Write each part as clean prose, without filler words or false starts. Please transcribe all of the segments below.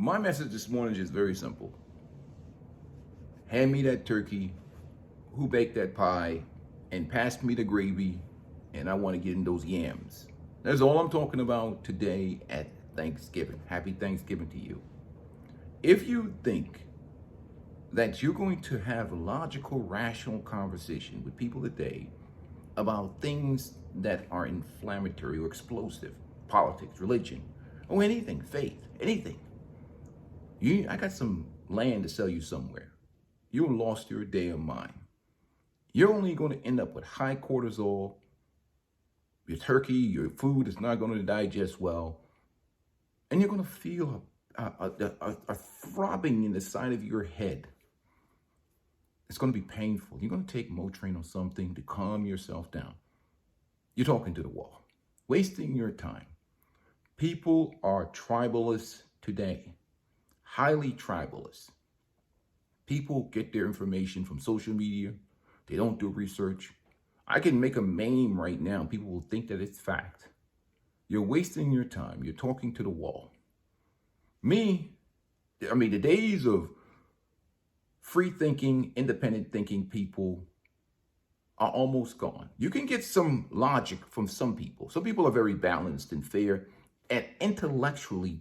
My message this morning is very simple. Hand me that turkey, who baked that pie, and pass me the gravy, and I want to get in those yams. That's all I'm talking about today at Thanksgiving. Happy Thanksgiving to you. If you think that you're going to have a logical, rational conversation with people today about things that are inflammatory or explosive, politics, religion, or anything, faith, anything, I got some land to sell you somewhere. You lost your damn mind. You're only going to end up with high cortisol. Your turkey, your food is not going to digest well. And you're going to feel a throbbing in the side of your head. It's going to be painful. You're going to take Motrin or something to calm yourself down. You're talking to the wall, wasting your time. People are tribalists today, highly tribalist. People get their information from social media. They don't do research. I can make a meme right now. People will think that it's fact. You're wasting your time. You're talking to the wall. The days of free thinking, independent thinking people are almost gone. You can get some logic from some people. Some people are very balanced and fair, and intellectually,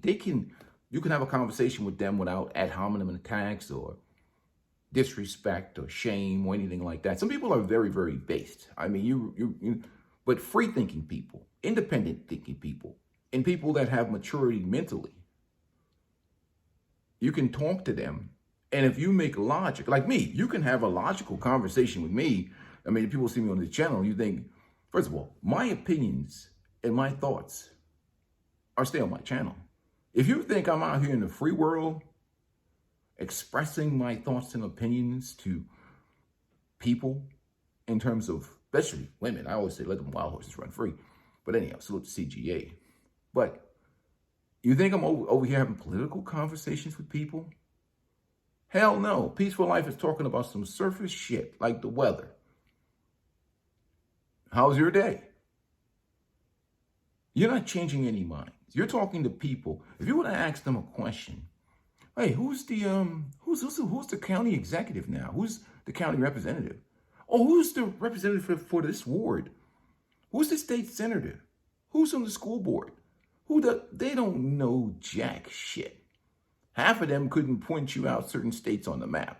you can have a conversation with them without ad hominem attacks or disrespect or shame or anything like that. Some people are very, very based. But free thinking people, independent thinking people, and people that have maturity mentally, you can talk to them. And if you make logic, like me, you can have a logical conversation with me. If people see me on the channel, you think, first of all, my opinions and my thoughts are stay on my channel. If you think I'm out here in the free world expressing my thoughts and opinions to people in terms of, especially women, I always say let them wild horses run free. But anyhow, salute to CGA. But you think I'm over here having political conversations with people? Hell no. Peaceful Life is talking about some surface shit like the weather. How's your day? You're not changing any minds. You're talking to people. If you were to ask them a question, hey, who's the county executive now? Who's the county representative? Oh, who's the representative for this ward? Who's the state senator? Who's on the school board? They don't know jack shit. Half of them couldn't point you out certain states on the map.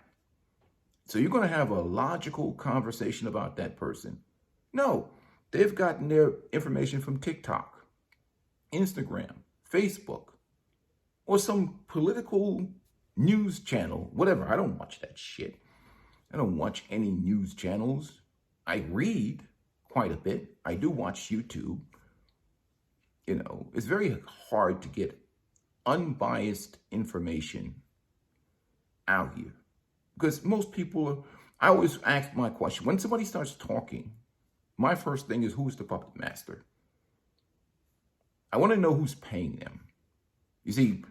So you're going to have a logical conversation about that person. No, they've gotten their information from TikTok, Instagram, Facebook, or some political news channel, whatever. I don't watch that shit. I don't watch any news channels. I read quite a bit. I do watch YouTube. It's very hard to get unbiased information out here because most people I always ask my question. When somebody starts talking, my first thing is, who's the puppet master? I want to know who's paying them. You see,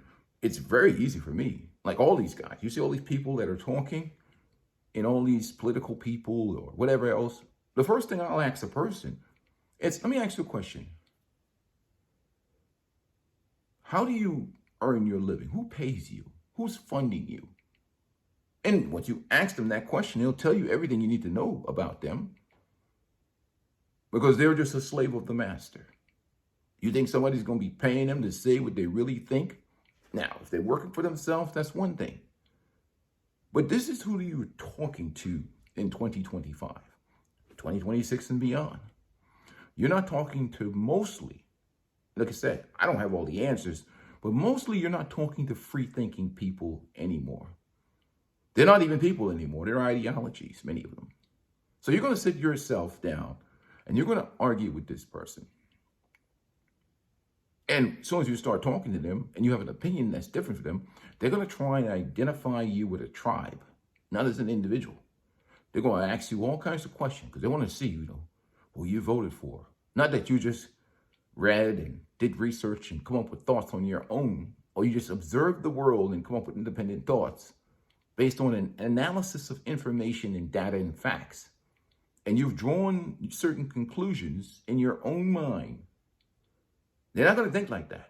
it's very easy for me. Like all these guys, you see all these people that are talking and all these political people or whatever else. The first thing I'll ask a person is, let me ask you a question. How do you earn your living? Who pays you? Who's funding you? And once you ask them that question, they'll tell you everything you need to know about them because they're just a slave of the master. You think somebody's going to be paying them to say what they really think? Now, if they're working for themselves, that's one thing. But this is who you're talking to in 2025, 2026 and beyond. You're not talking to mostly, like I said, I don't have all the answers, but mostly you're not talking to free-thinking people anymore. They're not even people anymore. They're ideologies, many of them. So you're going to sit yourself down and you're going to argue with this person. And as soon as you start talking to them and you have an opinion that's different from them, they're going to try and identify you with a tribe, not as an individual. They're going to ask you all kinds of questions because they want to see, who you voted for. Not that you just read and did research and come up with thoughts on your own, or you just observed the world and come up with independent thoughts based on an analysis of information and data and facts. And you've drawn certain conclusions in your own mind. They're not going to think like that.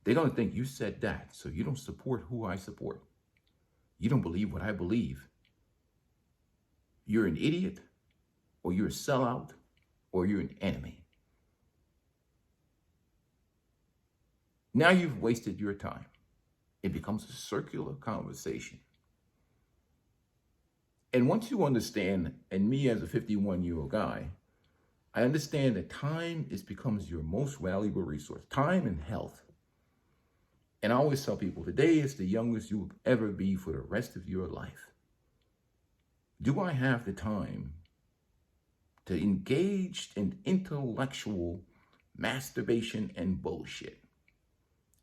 They're going to think you said that, so you don't support who I support. You don't believe what I believe. You're an idiot, or you're a sellout, or you're an enemy. Now you've wasted your time. It becomes a circular conversation. And once you understand, and me as a 51-year-old guy, I understand that time becomes your most valuable resource, time and health. And I always tell people, today is the youngest you will ever be for the rest of your life. Do I have the time to engage in intellectual masturbation and bullshit?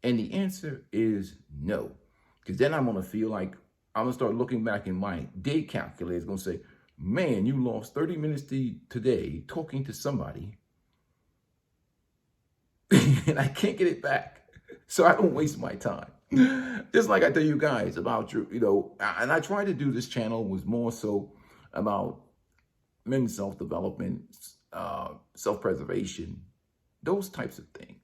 And the answer is no. Because then I'm going to feel like I'm going to start looking back in my day calculator. It's going to say, man, you lost 30 minutes today talking to somebody and I can't get it back. So I don't waste my time. Just like I tell you guys about and I try to do this channel was more so about men's self-development, self-preservation, those types of things.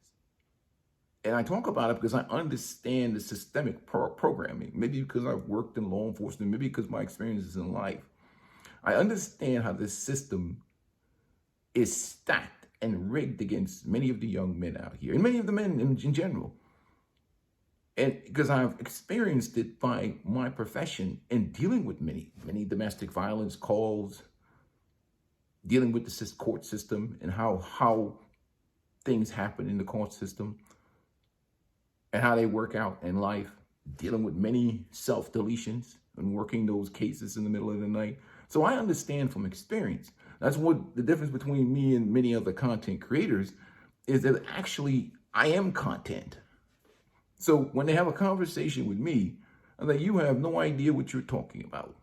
And I talk about it because I understand the systemic programming, maybe because I've worked in law enforcement, maybe because my experiences in life. I understand how this system is stacked and rigged against many of the young men out here, and many of the men in general. And because I've experienced it by my profession in dealing with many domestic violence calls, dealing with the court system and how things happen in the court system and how they work out in life, dealing with many self-deletions and working those cases in the middle of the night. So I understand from experience. That's what the difference between me and many other content creators is, that actually I am content. So when they have a conversation with me, I'm like, you have no idea what you're talking about.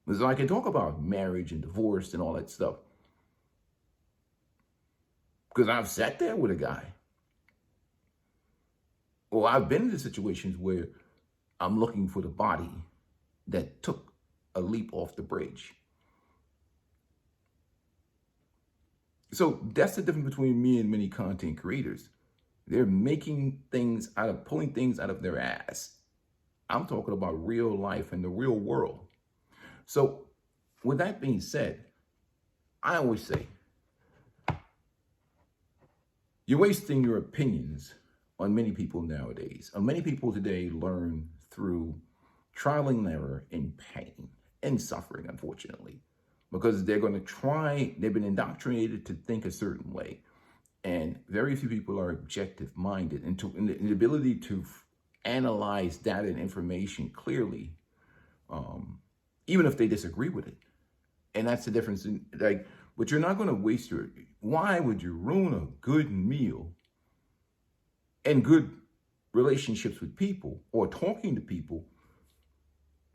Because I can talk about marriage and divorce and all that stuff. Because I've sat there with a guy. Or I've been in situations where I'm looking for the body that took a leap off the bridge. So that's the difference between me and many content creators. They're making things pulling things out of their ass. I'm talking about real life and the real world. So with that being said, I always say, you're wasting your opinions on many people nowadays. Many people today learn through trial and error and pain and suffering, unfortunately, because they've been indoctrinated to think a certain way. And very few people are objective-minded, and the ability to analyze data and information clearly, even if they disagree with it. And that's the difference. But you're not going to waste why would you ruin a good meal and good relationships with people or talking to people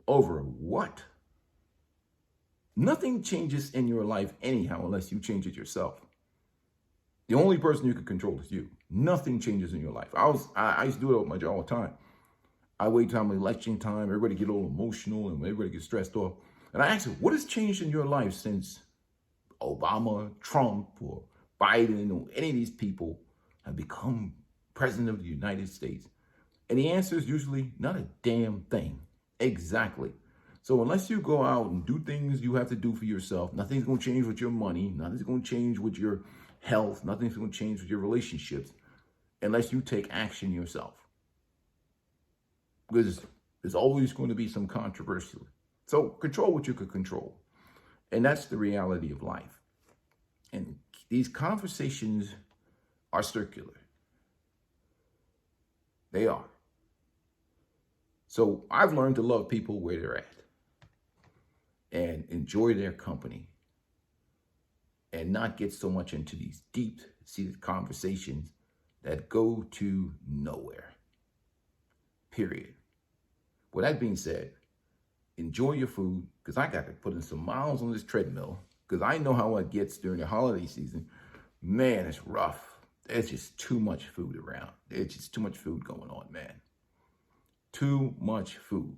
over what? Nothing changes in your life anyhow unless you change it yourself. The only person you can control is you. Nothing changes in your life. I used to do it with my job all the time. I wait till election time, everybody get all emotional and everybody gets stressed off. And I ask them, what has changed in your life since Obama, Trump, or Biden, or any of these people have become president of the United States? And the answer is usually not a damn thing. Exactly. So unless you go out and do things you have to do for yourself, nothing's going to change with your money. Nothing's going to change with your health. Nothing's going to change with your relationships unless you take action yourself. Because there's always going to be some controversy. So control what you could control. And that's the reality of life. And these conversations are circular. They are. So I've learned to love people where they're at and enjoy their company and not get so much into these deep-seated conversations that go to nowhere. Period. With that being said, enjoy your food, because I got to put in some miles on this treadmill, because I know how it gets during the holiday season. Man, it's rough. There's just too much food around. There's just too much food going on, man. Too much food.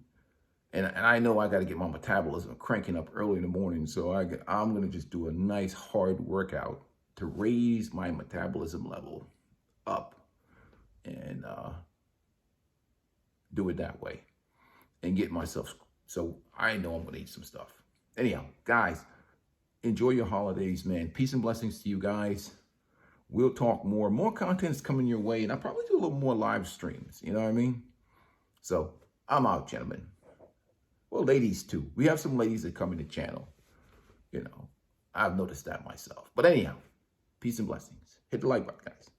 And I know I got to get my metabolism cranking up early in the morning, so I'm going to just do a nice hard workout to raise my metabolism level up and do it that way and get myself. So I know I'm going to eat some stuff. Anyhow, guys, enjoy your holidays, man. Peace and blessings to you guys. We'll talk more. More content's coming your way, and I'll probably do a little more live streams. You know what I mean? So I'm out, gentlemen. Well, ladies, too. We have some ladies that come in the channel. You know, I've noticed that myself. But anyhow, peace and blessings. Hit the like button, guys.